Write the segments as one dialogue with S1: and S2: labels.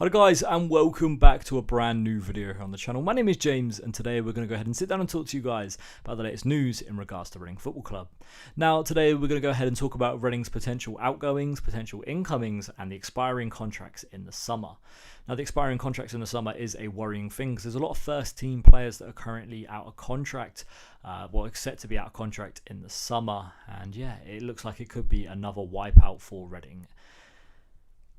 S1: Hello guys, and welcome back to a brand new video here on the channel. My name is James, and today we're going to go ahead and sit down and talk to you guys about the latest news in regards to Reading Football Club. Now today we're going to go ahead and talk about Reading's potential outgoings, potential incomings, and the expiring contracts in the summer. Now the expiring contracts in the summer is a worrying thing because there's a lot of first team players that are currently out of contract, set to be out of contract in the summer, and yeah, it looks like it could be another wipeout for Reading.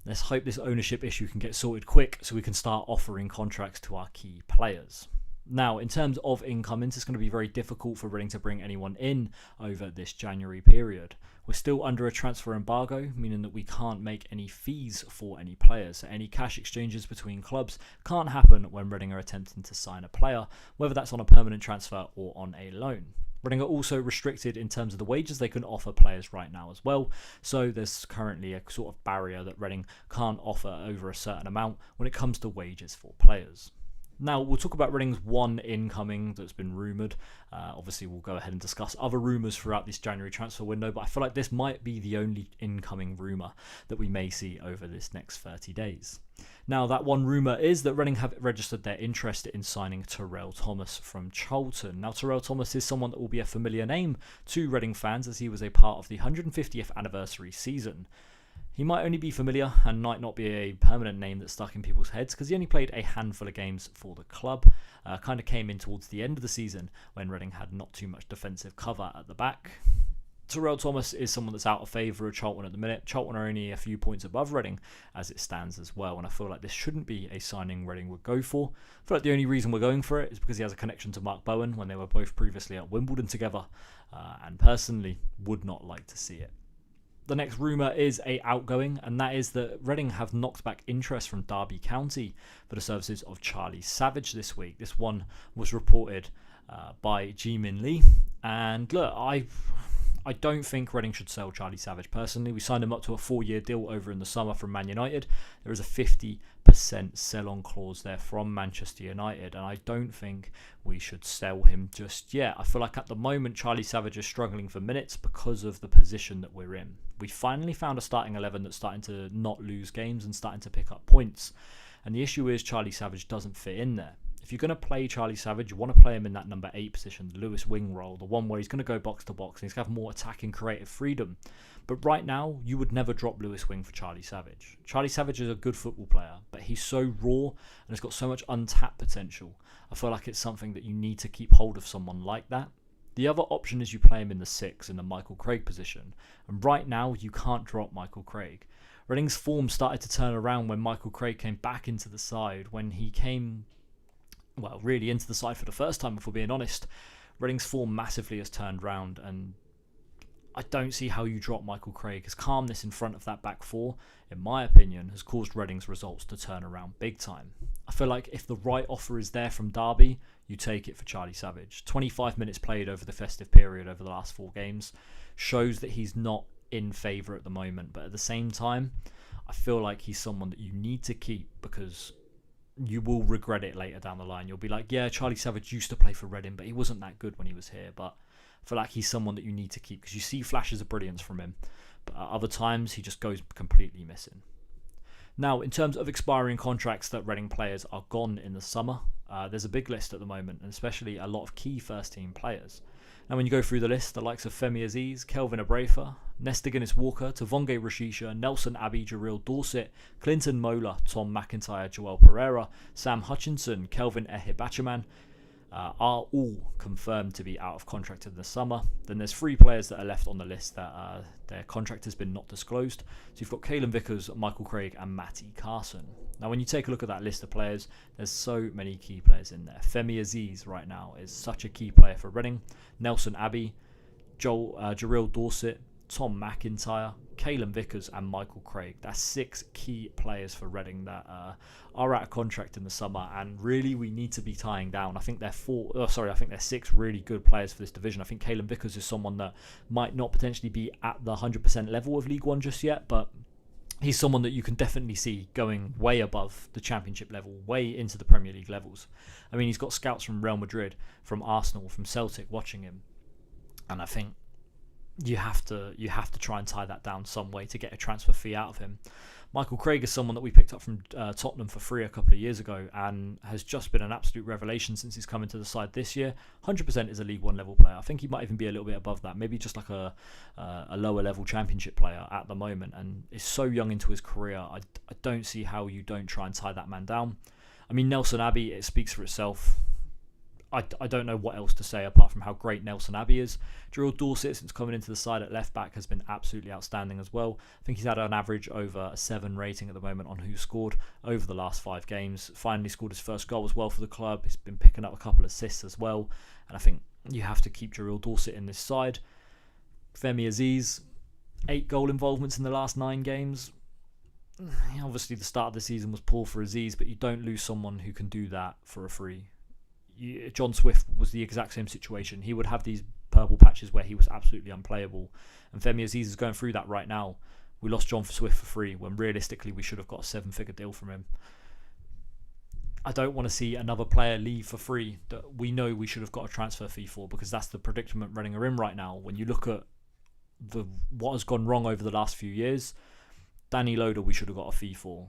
S1: Let's hope this ownership issue can get sorted quick so we can start offering contracts to our key players. Now, in terms of incomings, it's going to be very difficult for Reading to bring anyone in over this January period. We're still under a transfer embargo, meaning that we can't make any fees for any players. So any cash exchanges between clubs can't happen when Reading are attempting to sign a player, whether that's on a permanent transfer or on a loan. Reading are also restricted in terms of the wages they can offer players right now as well. So there's currently a sort of barrier that Reading can't offer over a certain amount when it comes to wages for players. Now, we'll talk about Reading's one incoming that's been rumoured. Obviously, we'll go ahead and discuss other rumours throughout this January transfer window, but I feel like this might be the only incoming rumour that we may see over this next 30 days. Now, that one rumour is that Reading have registered their interest in signing Terrell Thomas from Charlton. Now, Terrell Thomas is someone that will be a familiar name to Reading fans as he was a part of the 150th anniversary season. He might only be familiar and might not be a permanent name that's stuck in people's heads because he only played a handful of games for the club. Kind of came in towards the end of the season when Reading had not too much defensive cover at the back. Terrell Thomas is someone that's out of favour of Charlton at the minute. Charlton are only a few points above Reading as it stands as well, and I feel like this shouldn't be a signing Reading would go for. I feel like the only reason we're going for it is because he has a connection to Mark Bowen when they were both previously at Wimbledon together, and personally would not like to see it. The next rumour is a outgoing, and that is that Reading have knocked back interest from Derby County for the services of Charlie Savage this week. This one was reported by Ji-Min Lee, and look, I don't think Reading should sell Charlie Savage personally. We signed him up to a 4-year deal over in the summer from Man United. There is a 50% sell-on clause there from Manchester United, and I don't think we should sell him just yet. I feel like at the moment Charlie Savage is struggling for minutes because of the position that we're in. We finally found a starting 11 that's starting to not lose games and starting to pick up points, and the issue is Charlie Savage doesn't fit in there. If you're going to play Charlie Savage, you want to play him in that number 8 position, the Lewis wing role, the one where he's going to go box to box and he's going to have more attacking creative freedom. But right now, you would never drop Lewis wing for Charlie Savage. Charlie Savage is a good football player, but he's so raw and has got so much untapped potential. I feel like it's something that you need to keep hold of someone like that. The other option is you play him in the 6 in the Michael Craig position. And right now, you can't drop Michael Craig. Reading's form started to turn around when Michael Craig came back into the side, when he came really into the side for the first time, if we're being honest. Reading's form massively has turned round, and I don't see how you drop Michael Craig. His calmness in front of that back four, in my opinion, has caused Reading's results to turn around big time. I feel like if the right offer is there from Derby, you take it for Charlie Savage. 25 minutes played over the festive period over the last 4 games shows that he's not in favour at the moment, but at the same time, I feel like he's someone that you need to keep because you will regret it later down the line. You'll be like, yeah, Charlie Savage used to play for Reading, but he wasn't that good when he was here. But I feel like he's someone that you need to keep because you see flashes of brilliance from him, but at other times he just goes completely missing. Now, in terms of expiring contracts that Reading players are gone in the summer, there's a big list at the moment, and especially a lot of key first-team players. Now, when you go through the list, the likes of Femi Aziz, Kelvin Abrafa, Nesta Guinness-Walker, Tavonge Rashisha, Nelson Abbey, Jarrell Dorset, Clinton Mola, Tom McIntyre, Joel Pereira, Sam Hutchinson, Kelvin Ehibachaman, are all confirmed to be out of contract in the summer. Then there's 3 players that are left on the list that their contract has been not disclosed. So you've got Caelan Vickers, Michael Craig and Matty Carson. Now when you take a look at that list of players, there's so many key players in there. Femi Aziz right now is such a key player for Reading. Nelson Abbey, Jarrell Dorset, Tom McIntyre, Caelan Vickers and Michael Craig. That's 6 key players for Reading that are out of contract in the summer, and really we need to be tying down. I think they're 6 really good players for this division. I think Caelan Vickers is someone that might not potentially be at the 100% level of League One just yet, but he's someone that you can definitely see going way above the Championship level, way into the Premier League levels. I mean, he's got scouts from Real Madrid, from Arsenal, from Celtic watching him, and I think you have to try and tie that down some way to get a transfer fee out of him. Michael Craig is someone that we picked up from Tottenham for free a couple of years ago and has just been an absolute revelation since he's come into the side this year. 100% is a League One level player. I think he might even be a little bit above that, maybe just like a lower level Championship player at the moment, and is so young into his career. I don't see how you don't try and tie that man down. I mean, Nelson Abbey, it speaks for itself. I don't know what else to say apart from how great Nelson Abbey is. Drew Dorset, since coming into the side at left back, has been absolutely outstanding as well. I think he's had an average over a 7 rating at the moment on who scored over the last 5 games. Finally scored his first goal as well for the club. He's been picking up a couple of assists as well. And I think you have to keep Drew Dorset in this side. Femi Aziz, 8 goal involvements in the last 9 games. Obviously the start of the season was poor for Aziz, but you don't lose someone who can do that for a free. John Swift was the exact same situation. He would have these purple patches where he was absolutely unplayable, and Femi Aziz is going through that right now. We lost John Swift for free when realistically we should have got a 7-figure deal from him. I don't want to see another player leave for free that we know we should have got a transfer fee for, because that's the predicament Reading are in right now. When you look at what has gone wrong over the last few years, Danny Loader we should have got a fee for.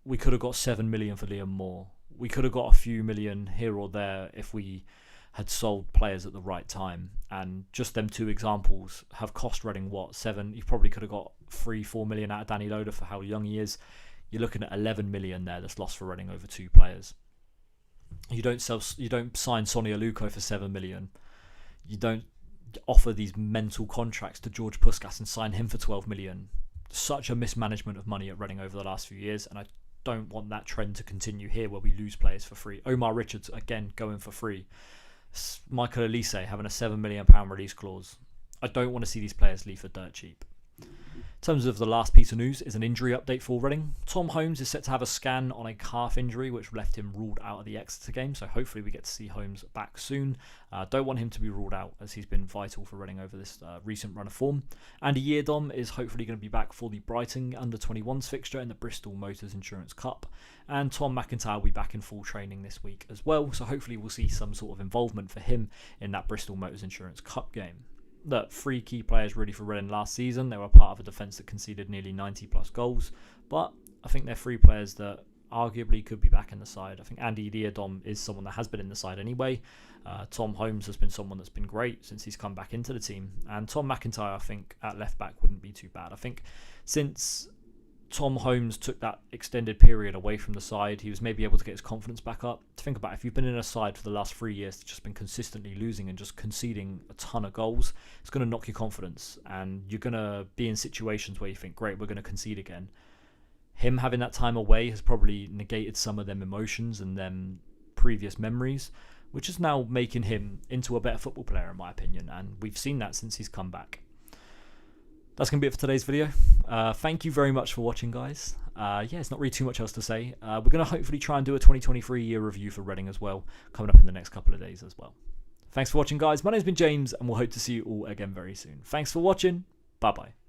S1: We could have got 7 million for Liam Moore. We could have got a few million here or there if we had sold players at the right time. And just them 2 examples have cost Reading, what, 7? You probably could have got 3-4 million out of Danny Loader for how young he is. You're looking at 11 million there that's lost for Reading over 2 players. You don't sign Sonny Aluko for 7 million. You don't offer these mental contracts to George Puskas and sign him for 12 million. Such a mismanagement of money at Reading over the last few years, and I don't want that trend to continue here where we lose players for free. Omar Richards, again, going for free. Michael Elise having a £7 million release clause. I don't want to see these players leave for dirt cheap. In terms of the last piece of news is an injury update for Reading. Tom Holmes is set to have a scan on a calf injury which left him ruled out of the Exeter game, so hopefully we get to see Holmes back soon. Don't want him to be ruled out as he's been vital for Reading over this recent run of form. Andy Yeardom is hopefully going to be back for the Brighton under-21s fixture in the Bristol Motors Insurance Cup, and Tom McIntyre will be back in full training this week as well, so hopefully we'll see some sort of involvement for him in that Bristol Motors Insurance Cup game. Look, 3 key players really for Reading last season. They were part of a defence that conceded nearly 90 plus goals, but I think they're 3 players that arguably could be back in the side. I think Andy Leardom is someone that has been in the side anyway. Tom Holmes has been someone that's been great since he's come back into the team, and Tom McIntyre I think at left back wouldn't be too bad. I think since Tom Holmes took that extended period away from the side, he was maybe able to get his confidence back up. To think about, if you've been in a side for the last 3 years that's just been consistently losing and just conceding a ton of goals, it's going to knock your confidence, and you're going to be in situations where you think, great, we're going to concede again. Him having that time away has probably negated some of them emotions and them previous memories, which is now making him into a better football player in my opinion, and we've seen that since he's come back. That's going to be it for today's video. Thank you very much for watching, guys. It's not really too much else to say. We're going to hopefully try and do a 2023 year review for Reading as well, coming up in the next couple of days as well. Thanks for watching, guys. My name's been James, and we'll hope to see you all again very soon. Thanks for watching. Bye-bye.